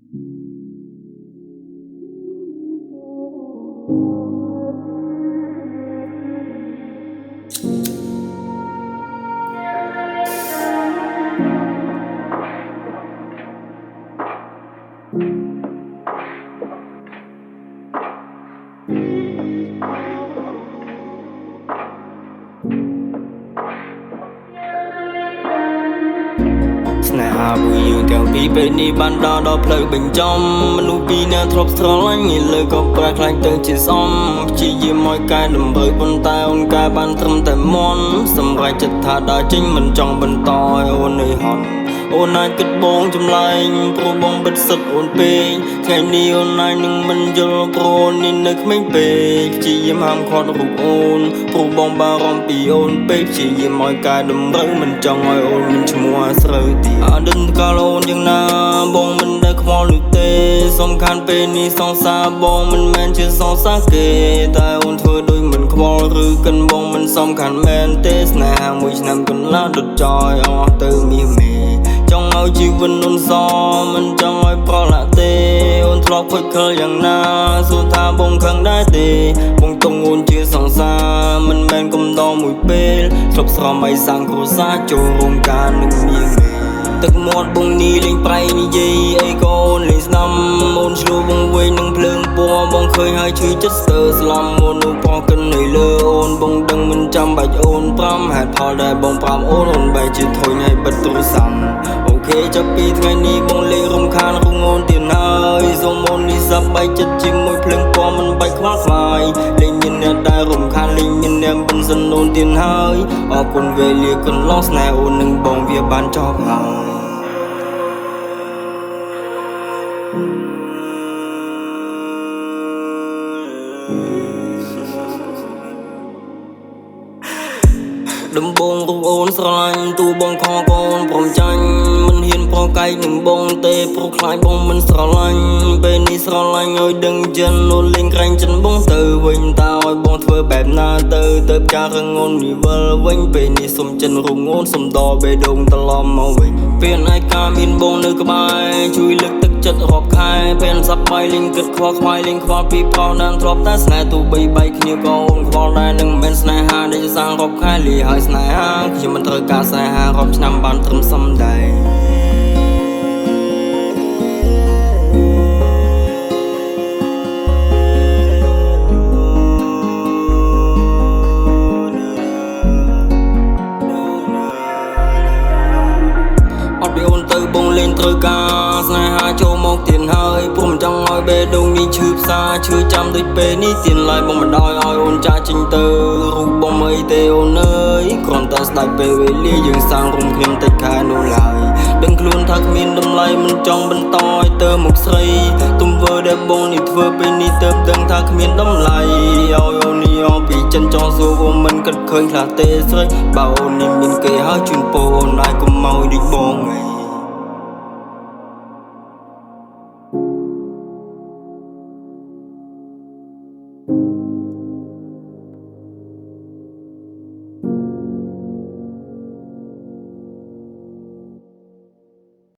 ស្នេហាមួយយើងទាំងពីរពេលនេះបានដល់ដល់ផ្លូវបញ្ចំមនុស្សពីរនាក់ធ្លាប់ស្រឡាញ់ឥឡូវក៏ប្រែខ្លាចទៅជាសមព្យាយាមឲ្យកែតម្រូវប៉ុន្តែអូនកែបានត្រឹមតែមន់សម្រេចចិត្តថាដើរចេញមិនចង់បន្តឲ្យអូននៅហត់អូនអាចគិតបងចម្លែងព្រោះបងបិទសិតអូនពេកថ្ងៃនេះអូនអាចនឹងមិនយល់ព្រោះអូននេះនៅក្មេងពេកព្យាយាមហាមឃាត់រូបអូនព្រោះបងបារម្ភពីអូនពេកព្យាយាមឲ្យកែតម្រូវមិនចង់ឲ្យអូនមានឈ្មោះអាស្រូវទីអត់ដឹងកាលអូនយ៉ាងណាបងមិនដែលខ្វល់នោះទេសំខាន់ពេលនេះសង្សារបងមិនមែនជាសង្សារគេតែអូនធ្វើដូចមិនខ្វល់ឬកិនបងមិនសំខាន់មែនទេស្នេហាមួយឆ្នាំកន្លះដុតចោលអស់ទៅមាសមេចង់ឲ្យជីវិតអូនសមិនចង់ឲ្យប្រឡាក់ទេអូនធ្លាប់ខូចខលយ៉ាងណាសួរថាបងខឹងដែរទេបងទុំអូនជាសង្សារមិនមែនកំដរមួយពេលធ្លាប់ស្រមឲ្យសាំងគ្រួសារចូលរោងការនឹងមាសមេទឹកមាត់បងនេះលេងប្រៃនិយាយអីក៏អូនលេងស្ដាំអូនឆ្លួវងវែងនឹងភ្លើងពណ៌បងឃើញហើយឈឺចិត្តស្ទើរស្លំអូននោះផកិននៅលើអូនបងដឹងមិនចាំបាច់អូនប្រាំហេតុផលដែលបងប្រាប់អូនអូនបែរជាធុញឲ្យបិទទូរស័ព្ទអូខេចាប់ពីថ្ងៃនេះបងលេងរំខានរងអូនទៀតហើយសូមអូននេះសប្បាយចិត្តជាមួយភ្លើងពណ៌មិនបាច់ខ្វល់ខ្វាយលេងមានអ្នកដែលរំខានលេងមានអ្នកមិនសិនអូនទៀតហើយអរគុណវេលាកន្លងស្នេហ៍អូននឹងបងវាបានចប់ហើយដំបងរូបអូនស្រឡាញ់ទូបងខកូនព្រមចាញ់មិនហ៊ានប្រកែកនឹងបងទេព្រោះខ្លាចបងមិនស្រឡាញ់ពេលនេះស្រឡាញ់ឲ្យដឹងចិនអូនលេងក្រែងចិនបងទៅវិញតើឲ្យបងធ្វើបែបណាទៅផ្ការងអូននេះវិលវិញពេលនេះសុំចិនរងអូនសុំដបេះដូងត្រឡប់មកវិញពេលឯកាមានបងនៅក្បែរជួយលើកទឹកចិត្តរាប់ខែពេលសប្បាយលេងគិតខ្វល់ខ្វាយលេងខ្វល់ពីប្រោណានធ្លាប់តែស្នេហ៍ទូបីបែកគ្នាក៏អូនខ្វល់ដែរនឹងមិនស្នេហាដែលសាងរាប់ខែលីហើយស្នេហាខ្ញុំមិនត្រូវការស្នេហារាប់ឆ្នាំបានត្រឹមសំដែងបងលេងត្រូវការស្នេហាចូលមកទៀតហើយព្រមចង់ឲ្យបេះដូងនេះឈឺផ្សាឈឺចាំដូចពេលនេះទៀតឡើយបងមិនដោយឲ្យអូនចាចេញទៅរូបបងអីទេអូនអើយគ្រាន់តែស្ដាយពេលវេលាយើងសាងរំគ្នាតិចខែនោះឡើយដឹងខ្លួនថាគ្មានតម្លៃមិនចង់បន្តឲ្យទៅមុខស្រីទង្វើដែលបងនេះធ្វើពេលនេះទៅដឹងថាគ្មានតម្លៃឲ្យអូននេះអស់ពីចិនចង់សួរអូនមិនគិតឃើញខ្លះទេស្រីបើអូននេះមានគេហើយជូនពរអូនហើយកុំមកដូចបង